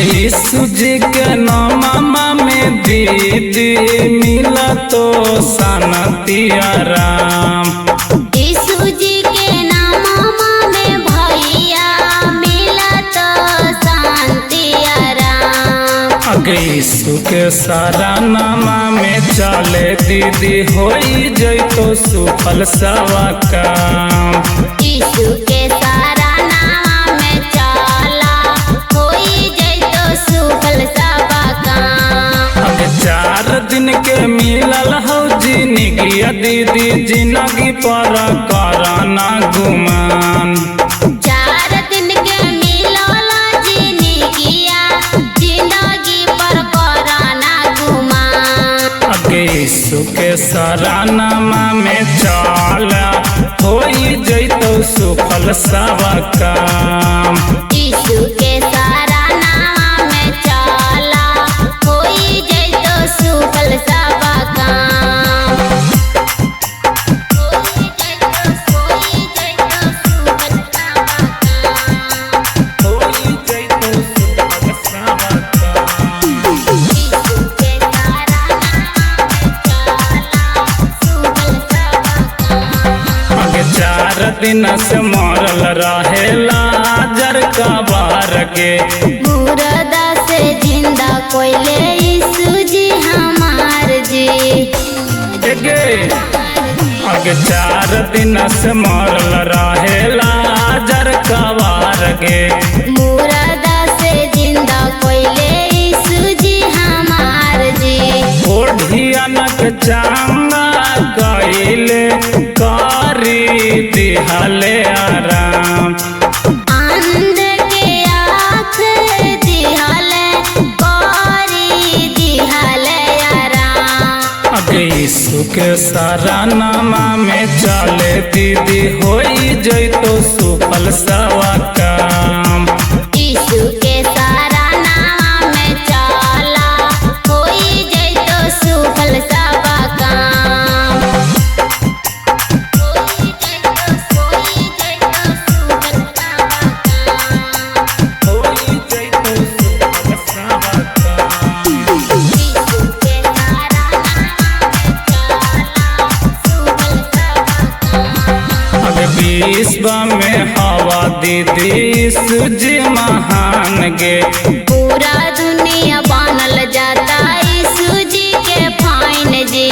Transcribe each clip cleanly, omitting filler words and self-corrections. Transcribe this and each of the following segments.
यीशु जी के नामा में दीदी मिला तो शांति आराम। यीशु जी के नामा में भैया मिला तो शांति आराम। यीशु के सारा नामा में चले दीदी होई जैतो सुफल सवा काम। यीशु के सारा नामा में चला होई जैतो सुफल सवा काम। 4 दिन के मिलल हो जिंदगी दीदी जिंदगी पर कराना गुमान। 4 दिन के मिलल जिंदगी पर कराना गुमान। यीशु के सारा नामा में चला होई जैतो सुफल सवा काम। यीशु के सारा नामा में चला होई जैतो सुफल सवा काम। होई जैतो सुफल सवा काम। होई जैतो सुफल सवा काम। यीशु के सारा नामा में चला सुफल सवा काम। 4 दिन से मरल रहेला जर का बार के मुर्दा से जिंदा कोइले यीशु जी हमार जी। अगे 4 दिन से मरल रहेला जर का बार के मुर्दा से जिंदा कोइले यीशु जी हमार जी। ओढ़ियनक चांगा गईले कारी दिहले आराम। अंध के आँख दिहले करी दिहले आराम। यीशु के सारा नामा में चले दीदी होई जैतो सुफल सवा काम। यीशु के सारा नामा में चला होई जैतो सुफल सवा काम। होई जैतो सुफल सवा काम। होई जैतो सुफल सवा काम। यीशु के सारा नामा में चला सुफल सवा काम। विश्व में हवा दीदी यीशु जी महान गे पूरा दुनिया बनल जाता यीशु जी के फाइन जी।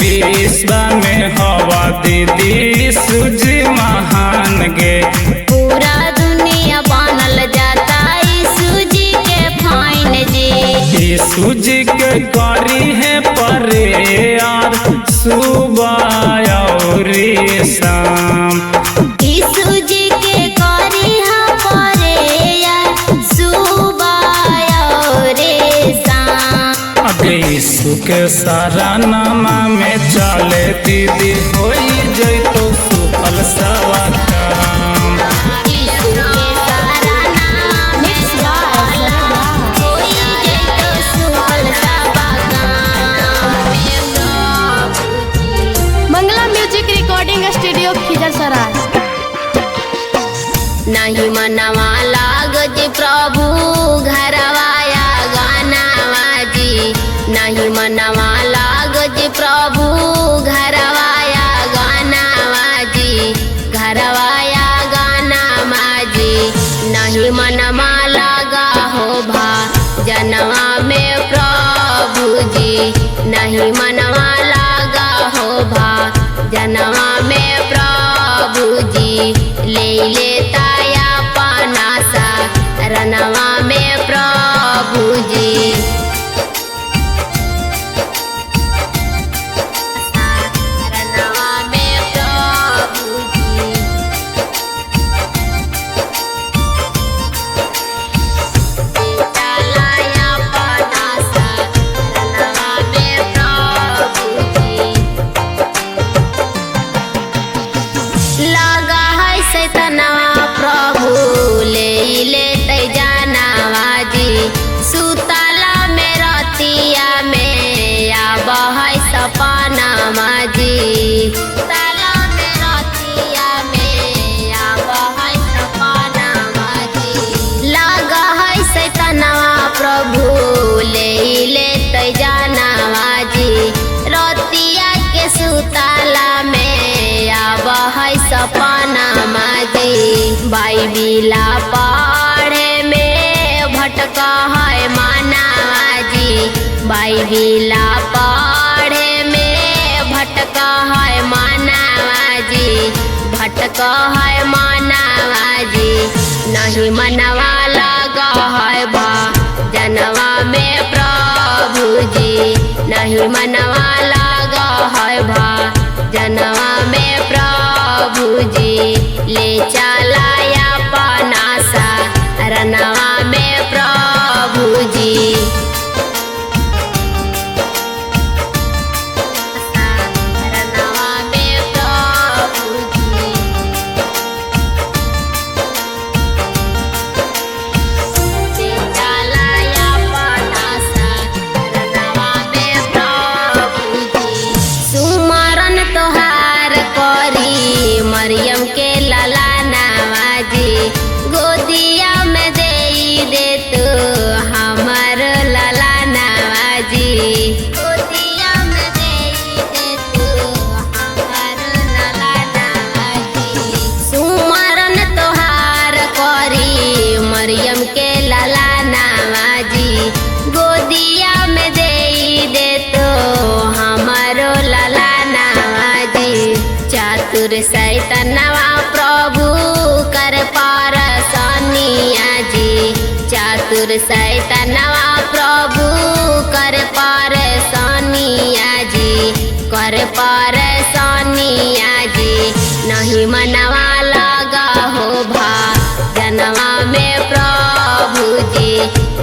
विश्व में हवा दीदी यीशु जी महान गे पूरा दुनिया बनल जाता यीशु जी के फाइन जी। यीशु जी के करी है परे यार सुबह और शाम। यीशु जी के करी परे सुबह और शाम। यीशु के सारा नामा में चले दीदी होई जैतो सुफल सवा काम। यीशु के सारा नामा में चला होई जैतो सुफल सवा काम। मंगला म्यूजिक रिकॉर्डिंग स्टूडियो खिजरसराय। नहीं मनवा लाग जी प्रभु घरवाया गानावा जी। नहीं मनवा लाग जी प्रभु घरवाया गानावा जी। घरवाया गानावा जी। नहीं मनवा लगा हो भा जनवा में प्रभु जी। नहीं मनवा लगा हो भा जनवा में प्रभु जी। ले लेता या पानासा रनवा में प्रभु जी। रनवा में प्रभु जी। चला या पानासा रनवा में प्रभु जी। लगा है सैतनवा प्रभु ले लेते जानवा जी। सुतला में रतिया में आब है सपनावा जी। सुतला में रतिया में आब है सपनावा जी। अपना जी बाइबिला पढ़े में भटका है मानवा जी बाइबिला पढ़े में भटका है मानवा जी भटका है मानवा जी नहीं मनवा लगा है भा जनवा में प्रभु जी नहीं मनवा लगा है भा जनवा में प्रभु जी ले चला अपना सा रनवा में प्रभु जी रनवा में प्रभु जी ले चला अपना सा रनवा में प्रभु जी सुमरन तोहार करी मरियम के लाला नवाजी गोदिया में दे तू हमर लाला नवाजी गोदिया में दे तू हमर लाला नवाजी सुमरन तोहार करी मरियम के लाला नवाजी गोदिया में दे तू हमरो लाला नवाजी चातुर सैतनवा प्रभु कर पार सोनिया जी चातुर सैतनवा प्रभु कर पार सोनिया जी कर पार सोनिया जी नहीं मनवा लगा हो भा जनवा में प्रभु जी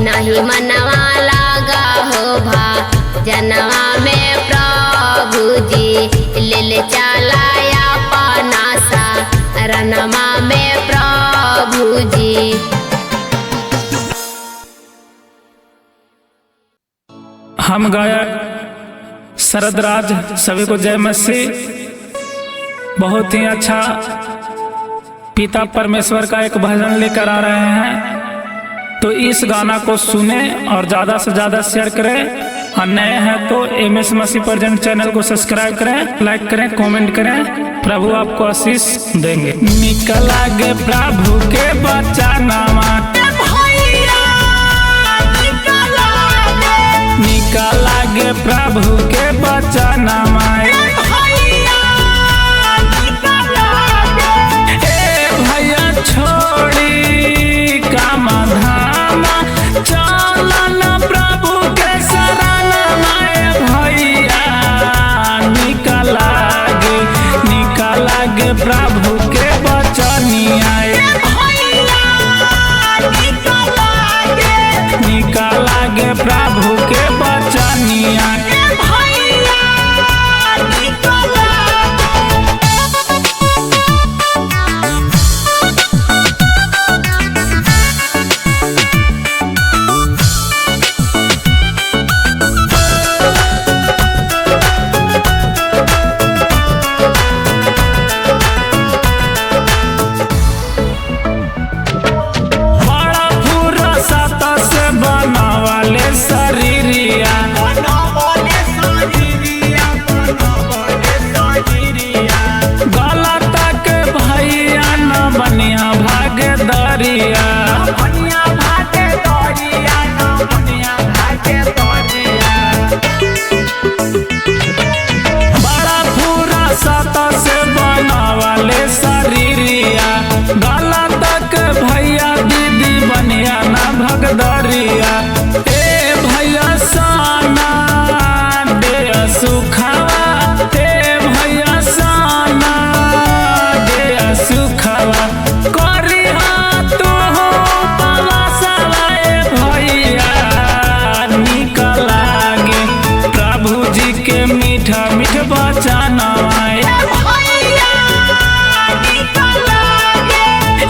नहीं मनवा लगा हो भा जनवा में प्रभु जी ले चला अपना सा रनमा में प्रभु जी हम गायक शरदराज सभी को जय मसीह। बहुत ही अच्छा पिता परमेश्वर का एक भजन लेकर आ रहे हैं, तो इस गाना को सुने और ज़्यादा से ज़्यादा शेयर करें। और नए हैं तो MS मसीह प्रेजेंट चैनल को सब्सक्राइब करें, लाइक करें, कमेंट करें। प्रभु आपको आशीष देंगे। निकल आगे प्रभु के बचानामा निकल आगे प्रभु के बचानामा छोड़ी काम धाम चलन प्रभु के शरण में भैया निकल आगे प्रभु के बचनिया निकल आगे प्रभु के बचनिया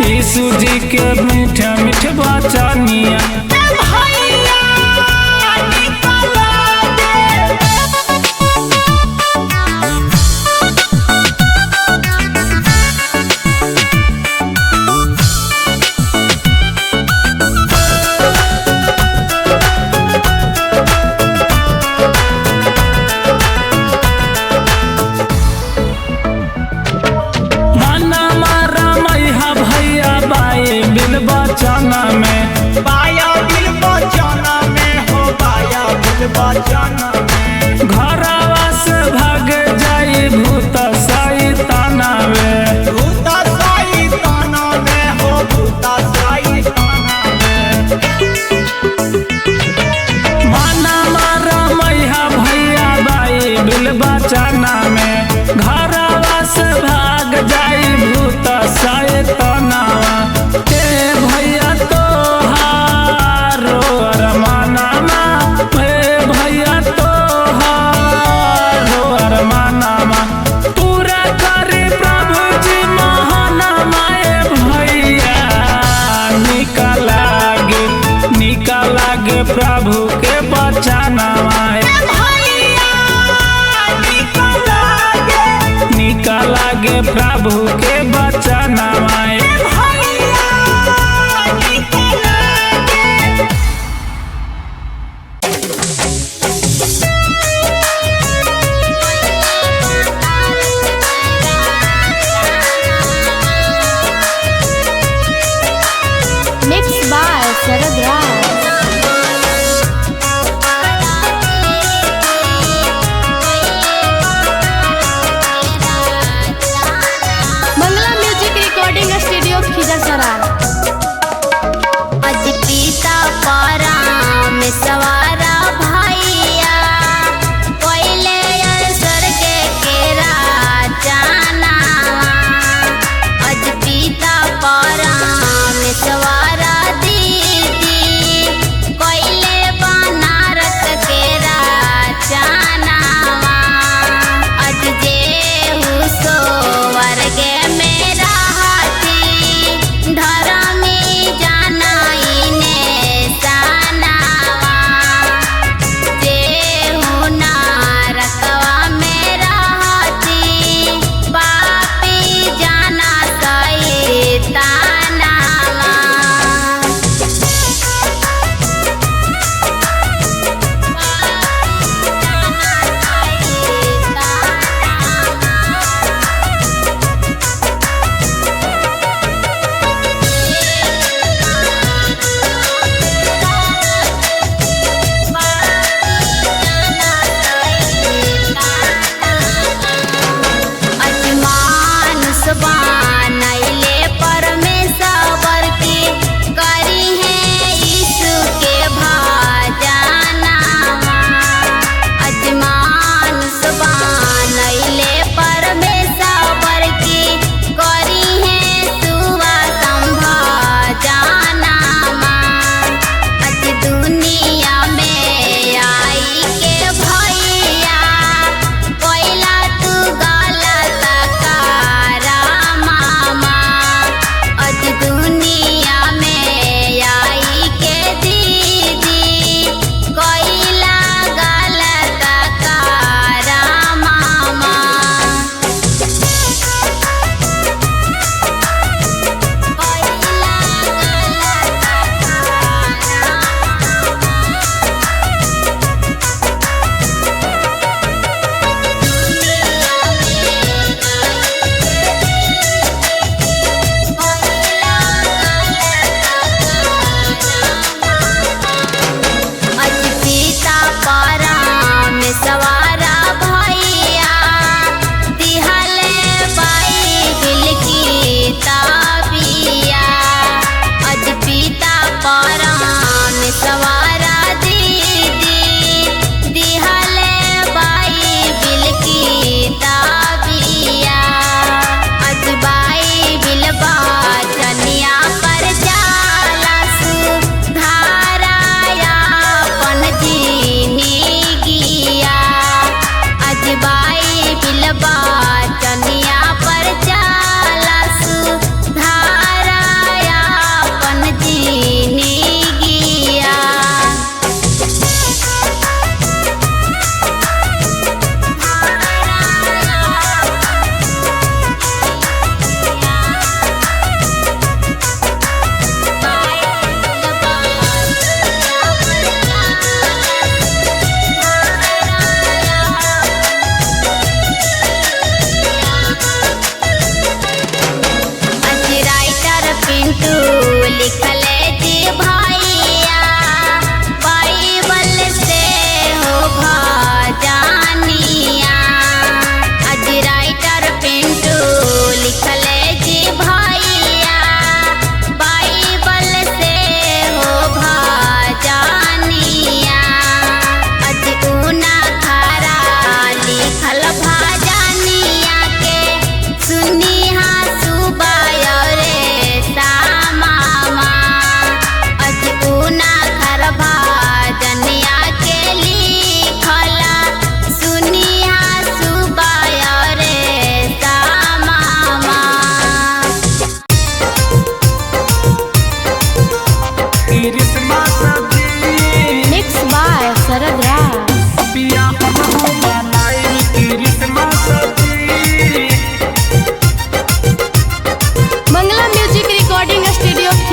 यीशु जी के मीठा मीठा बचनिया मन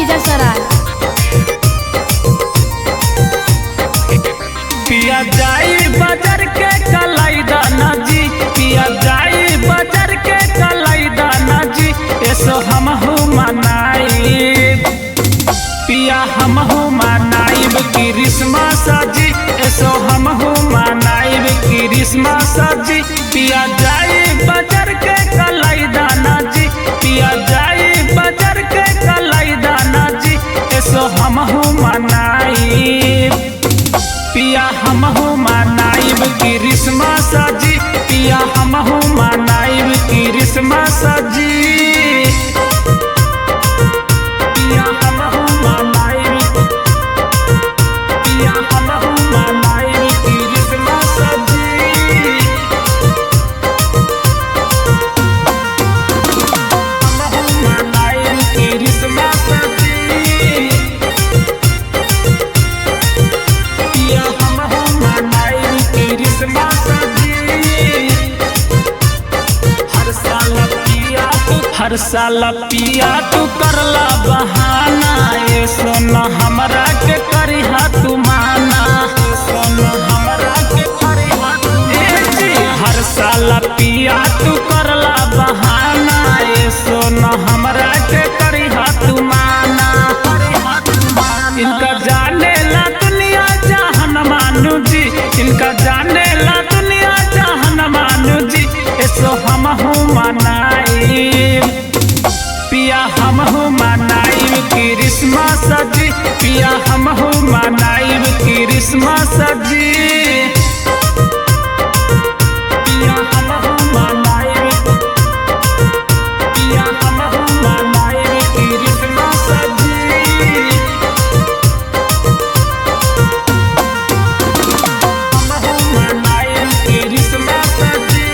खिजरसराय। पिया जाई बाजार के कलाई दाना जी, पिया जाई बाजार के कलाई दाना जी, ऐसो हमहू मनाई, पिया हमहू मनाइब क्रिसमस जी, ऐसो हमहू मनाइब क्रिसमस जी। पिया जाई बाजार के कलाई दाना जी, पिया जाई बाजार के कलाई दाना जी, ऐसो हमहू मनाइब, पिया हमहू मनाइब क्रिसमस जी, पिया हमहू मनाइब क्रिसमस जी, पिया हमहू मनाइब, पिया हमहू मनाइब क्रिसमस जी, हमहू मनाइब क्रिसमस जी, पिया हमहू मनाइब क्रिसमस जी। हर साल पिया तू करला बहाना, ये सोना हमरा के करिहा तू माना, सोना हमरा के करिहा तू माना। हर साल पिया तू करला बहाना, ये सोना हमरा के करिहा तू माना, इनका जाने ला दुनिया जहान मानू जी, इनका जाने ला दुनिया जहान मानू जी, ऐसो हमहू मनाइब, पिया हमहू मनाइब क्रिसमस जी, पिया हमहू मनाइब क्रिसमस जी, पिया हमहू मनाइब, पिया हमहू मनाइब क्रिसमस जी, हमहू मनाइब क्रिसमस जी,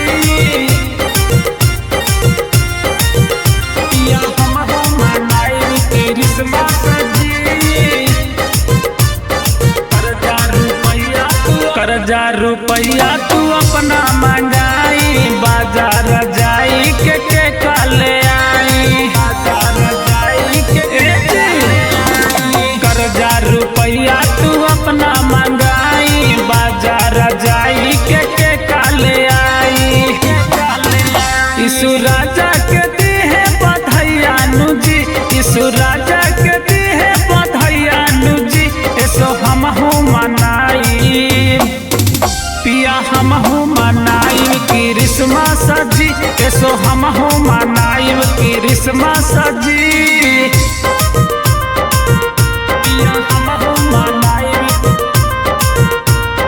पिया हमहू मनाइब क्रिसमस जी। कर्जा रुपया तू अपना मंगाई, बाजार जाई के काले आई, बाजार जाई के कर्जा रुपया तू अपना मंगाई, बाजार जाई के काले आई, यीशु राजा के दी है बधाइया नु जी, यीशु राजा के दी है बधाइया नु जी, ऐसो हमहू मनाई, पिया हमहू मनाइब क्रिसमस जी, ऐसो हमहू मनाइब क्रिसमस जी, पिया हमहू मनाइब,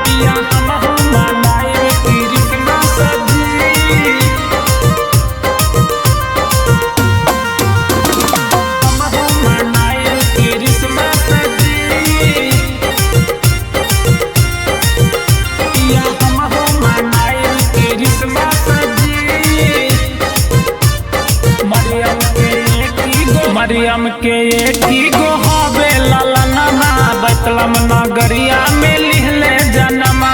पिया हमहू मनाइब क्रिसमस जी, हमहू मनाइब क्रिसमस जी, पिया हमहू मनाइब क्रिसमस जी। मरियम के एक ही गो हवे ललनमा, बतलम नगरिया में लिहले जनमा,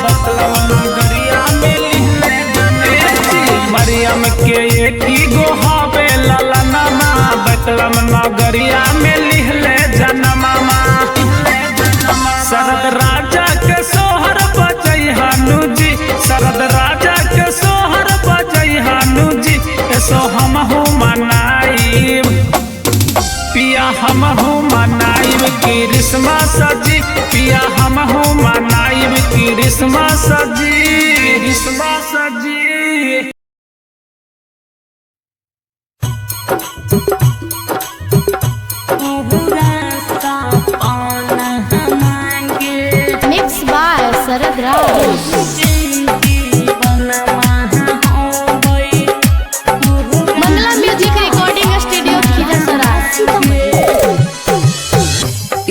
बतलम नगरिया में लिहले जनमा। मरियम के एक ही गो हवे ललनमा, बतलम नगरिया में लिहले जनमा, शरद राजा के सोहर बजै हानु जी, शरद राजा के सोहर बजै हानु जी, ऐसो हमहू मनाइब, पिया हमहू मनाइब क्रिसमस जी, पिया हमहू मनाइब Christmas ji, Christmas ji. Mix by Sharad Raj. Mangla music recording studio Khizarsarai.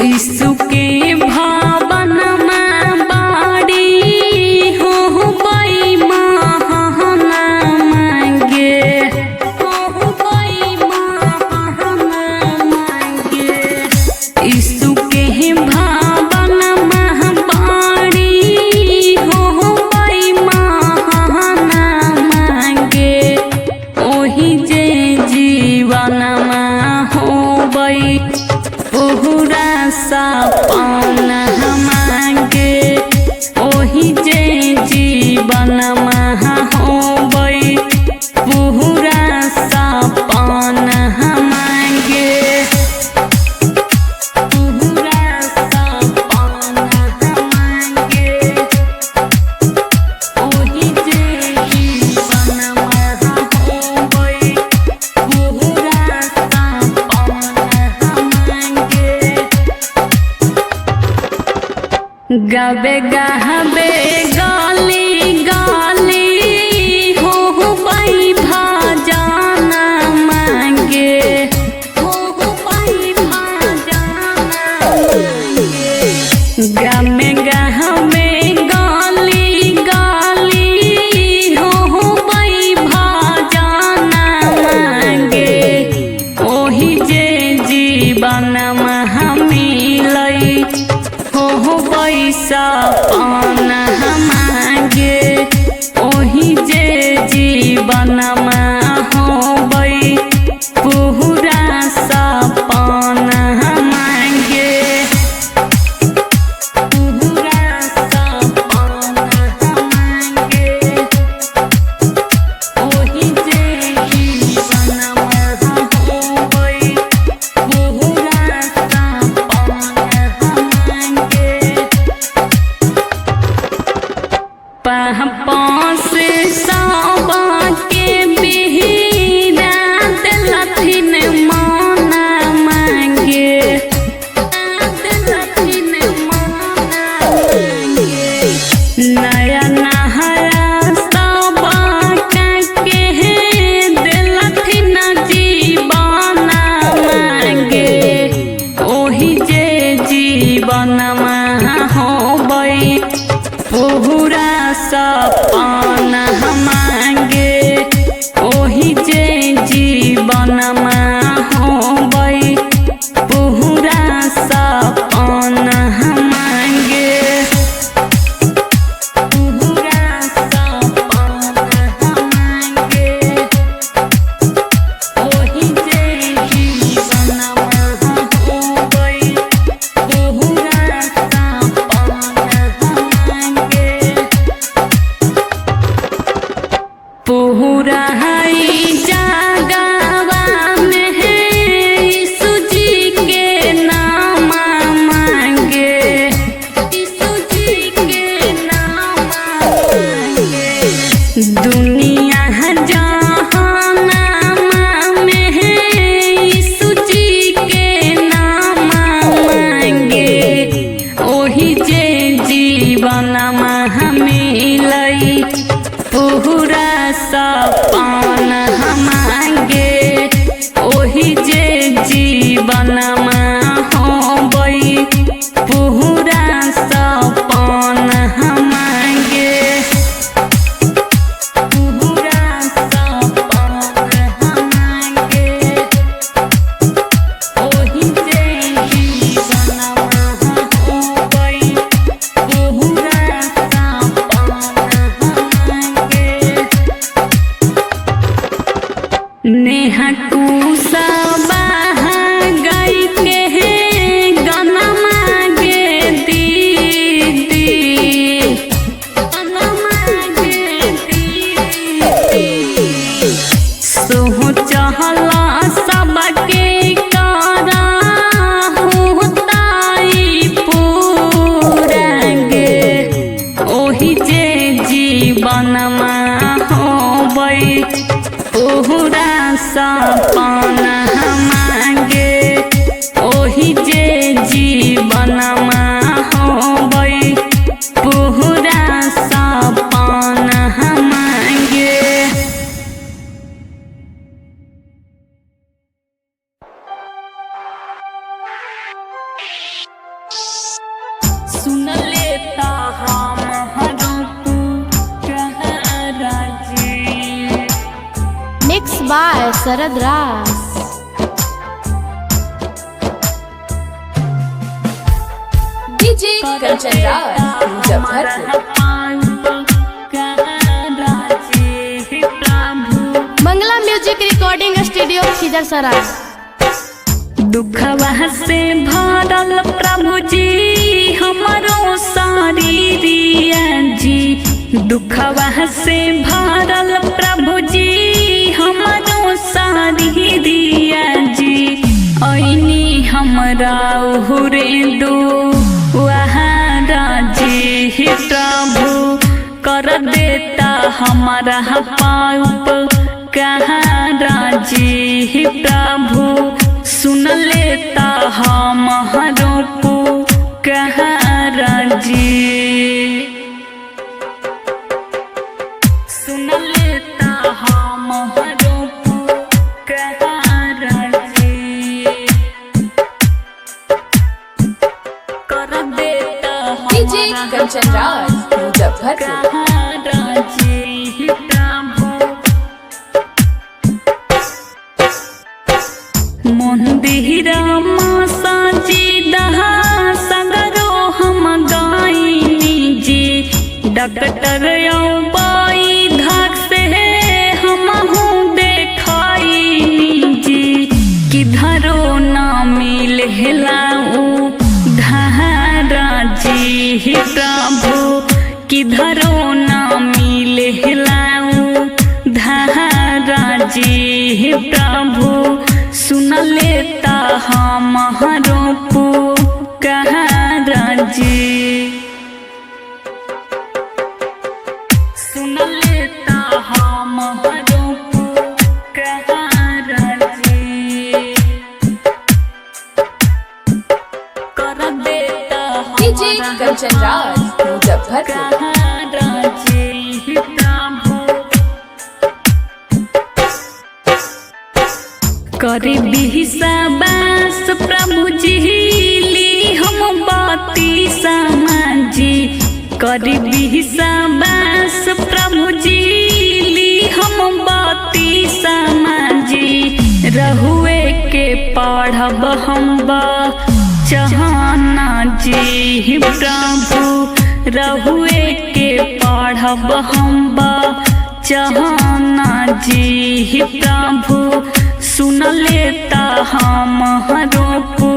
यीशु के भावन में बाड़ी हो बई महाना मांगे, हो बई महाना मांगे, यीशु के भावन में बाड़ी हो बई महाना मांगे, ओही जे जीवन में हो बई सपना मांगे ओही जे जीवन होबै पूरा सपना मांगे पूरा सपना मांगे ओही जे जीवन होबै पूरा सपना मांगे गावे गावे गाली गाली हो पाई भजना मांगे हो पाई भजना मांगे गामे गावे गाली गाली हो पाई भजना मांगे ओही जे जीवन मिलै हो सपना मांगे ओही जे जीवन होबै पूरा सपना मांगे पूरा सपना मांगे ओही जे जीवन होबै पूरा सपना मांगे पाँच साबा के बिहरा दिलथिन माना मांगे दिलथिन माना मांगे नया नया साबा के दिलथिन जीवन मांगे ओही जे जीवन होबै पूरा सपना मांगे ओही जे जीवन होबै पूरा सपना मांगे पूरा सपना मांगे ओही जे जीवन होबै पूरा सपना मांगे पूरा जगवा में यीशु जी के नाम मांगे यीशु जी के नाम मांगे दुनिया जहान में यीशु जी के नाम मांगे ओही जे जीवन मिलै पूरा सपना मांगे ओही जे जीवन होबै पूरा सपना मांगे पूरा सपना मांगे ओही जे जीवन होबै पूरा सपना मांगे नेहा कुसबा गई के गाना मांगे दीदी गाना मांगे दीदी सोह चहला सबके करा होताई पूरांगे ओही जे जीवन होबै पूरा सपना मांगे ओही जे जीवन होबै पूरा सपना मांगे सुन लेता हम mix by Sharad Raj. DJ Kanchan Raj Mangla music recording studio Khizarsarai. दुखवा से भरल प्रभु जी हमारो शरीरिया जी, दुखवा से भरल प्रभु जी हमारो शरीरिया जी। ऐनी हमरा उहुरे दो वहारा जी प्रभु कर देता हमारा पाउप कहाँ राजी प्रभु सुन लेता हमारों को कहाँ राजी, सुन लेता हमारों को कहाँ राजी, कर देता डीजे कंचन राज मुजफ्फरपुर। मंदिरा साजिदा सगरो हम गाइनी जी, डॉक्टर बाई धाक से हमहू देखाइनी जी, किधरो ना मिल हिलाऊ धारा जी प्रभु, किधरो ना मिल हिलाऊ धारा जी प्रभु सुन लेता हमारों को कहाँ राजी, सुन लेता हमारों को कहाँ राजी, कर देता डीजे कंचन राज मुजफ्फरपुर। कहाँ राजी प्रभु करी बिहसाबास प्रभु जी ली हम बाती समाजी, करी बिहसाबास प्रभु जी ली हम बाती समाजी, रहुए के पढ़ब हम चाहना जी प्रभु, रहुए के पढ़ब हम चाहना जी प्रभु सुन लेता हमारों को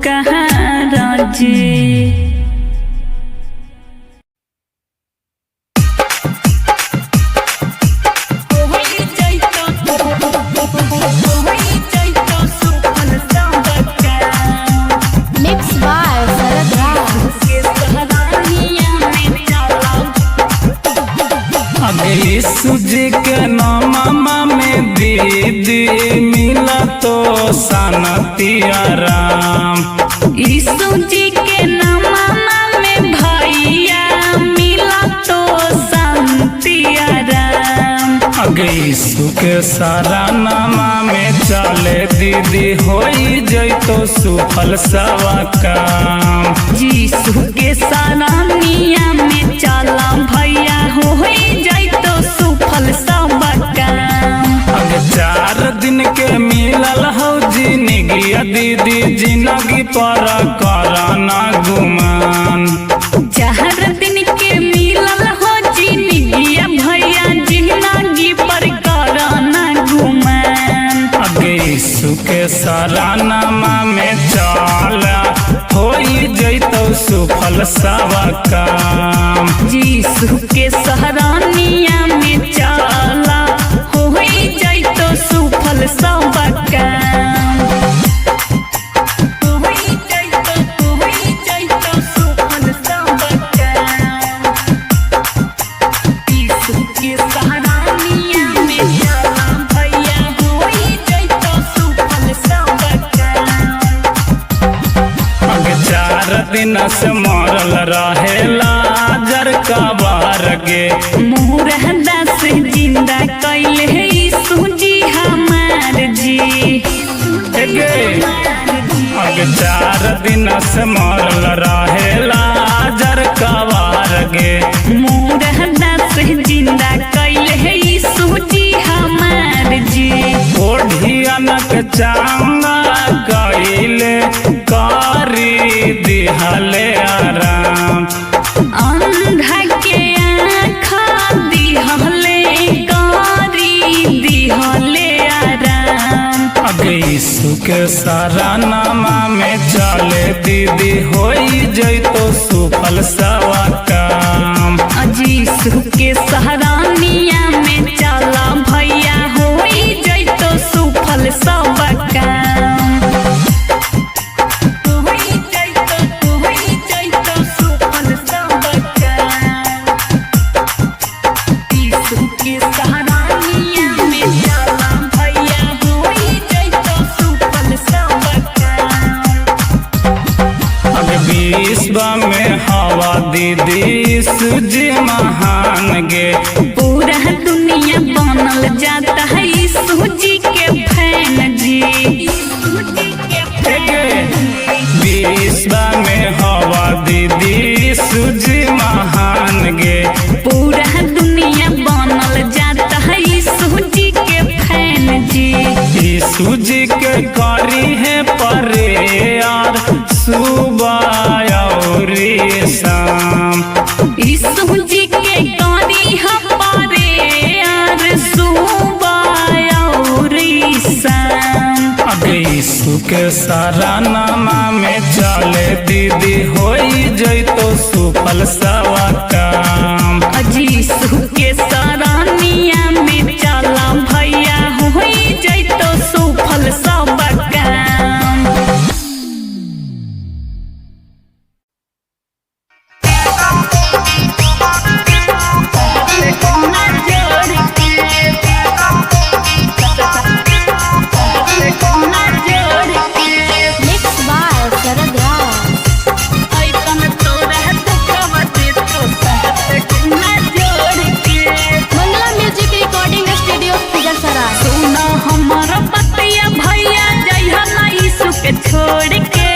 कहाँ राजी। मिक्स बाय शरद यीशु जी के नामा में दीदी मिला तो शांति आराम, यीशु जी के नामा में भैया मिला तो शांति आराम, अगे यीशु के सारा नामा में चले दीदी होई जैतो सुफल सवा काम, यीशु के सारा निया में चला भैया होई जैतो सुफल सब काम, अगे 4 दिन के मिलल हो जिंदगी दीदी जिंदगी पर करना गुमान, 4 दिन के मिलल हो जिंदगी भैया जिंदगी पर करना गुमान, अगे यीशु के सारा नामा में चला होई जैतो सुफल सब काम, यीशु के सहरानिया में चला होई जैतो सुफल सब काम, होई जैतो सुफल सब काम, यीशु के सहरानिया में चला भैया होई जैतो सुफल सब काम, अगे 4 दिन से मरल रहेला जर का बार गे, मुरहदा से जिंदा कैले यीशु जी हमार जी, अगे 4 दिन से मरल रहेला जर का बार गे, मुरहदा से जिंदा कैले यीशु जी हमार जी, ओढ़ियनक चांगा गईले कारी दिहले आराम, अंधा के आँखा दिहले कारी दिहले आराम, अगे यीशु के सारा नामा में चले दीदी होई जैतो सुफल सवा काम। यीशु के सहरानिया में चला भैया होई जैतो सुफल सब काम। में हवा दीदी सूजी महान गे, पूरा दुनिया बनल जाता है सूजी के फैन जी। विश्व में हवा दीदी सूजी महान गे, पूरा दुनिया बनल जाता है सूजी के फैन जी। सूजी के करी है परे यार सुबह शाम, सूजी के करी हमारे यार सुबह और शाम। अब यीशु के सारा नामा में चले दीदी होई जैतो सुफल सवा काम। यीशु के सरानिया में चला भैया होई जैतो सुफल सब काम। छोड़ के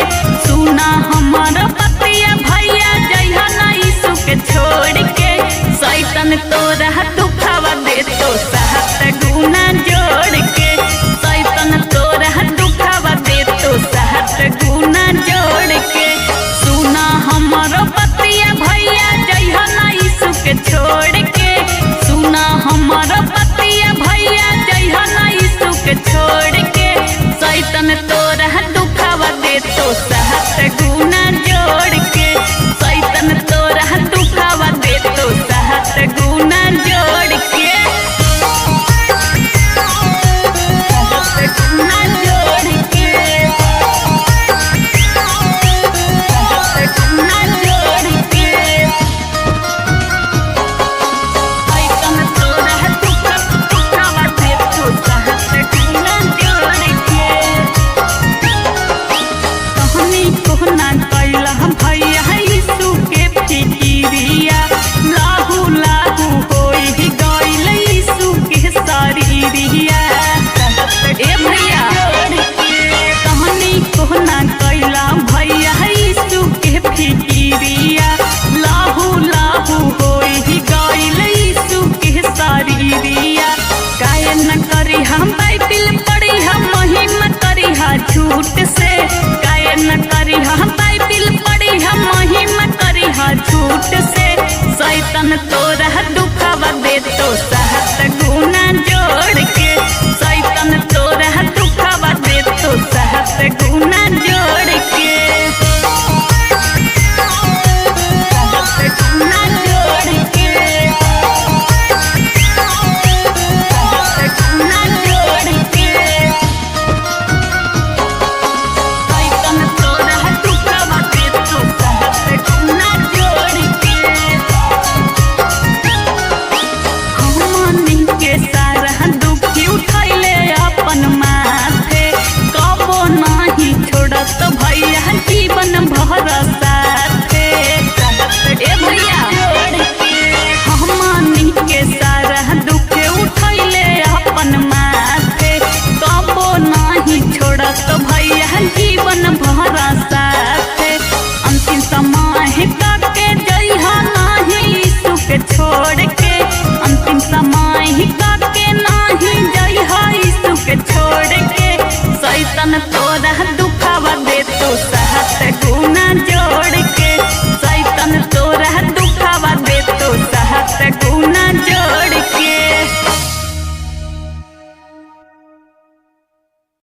सुना हमारा पतिया भैया जइहा ना यीशु के छोड़ के, शैतान तोरा दुखावा दे तो 7 गुना जोड़ के। शैतान तोरा दुखावा दे तो 7 गुना जोड़ के। सुना हमारा पतिया भैया जइहा ना यीशु के छोड़ के, सुना हमारा पतिया भैया जइहा ना यीशु के छोड़ के। शैतान तोरा दुखावा दे तो 7 गुना जोड़ के। शैतान तोरा दुखावा दे तो 7 गुना जोड़ के। 7 गुना जोड़ के। 7 गुना जोड़ के। शैतान तोरा दुखावा दे तो 7 गुना जोड़ के। कोहना कैला भैया यीशु के फिकिरिया, लाहू लाहू होई गइल यीशु के शरीरिया। ए भैया कहनी कोहना कैला भैया यीशु के फिकिरिया, लाहू लाहू होई गइल यीशु के शरीरिया। काहे न करी हम बाइबिल पढ़ी हम महिमा करी हा झूठ से, काहे न करी हम बाइबिल पढ़ी हम महिमा करी हा झूठ से। शैतान तोरा दुखावा दे तो 7 गुना जोड़ के। शैतान तोरा दुखावा दे तो 7 गुना जोड़ के। 7 गुना जोड़ के। 7 गुना जोड़ के। शैतान तोरा दुखावा दे तो 7 गुना जोड़ के। हमनी के सारा दुखी उठैले अपन माथे, कबो नाही छोड़त भैया जीवन भर साथे। ए भैया हमनी के सारा दुख उठैले अपन माथे, कबो नाही छोड़त भैया जीवन भर साथे। अंतिम समय काके जइहा नाही यीशु के छोड़ के। अंतिम समय काके नाही जइहा यीशु के छोड़ के। शैतान तोरा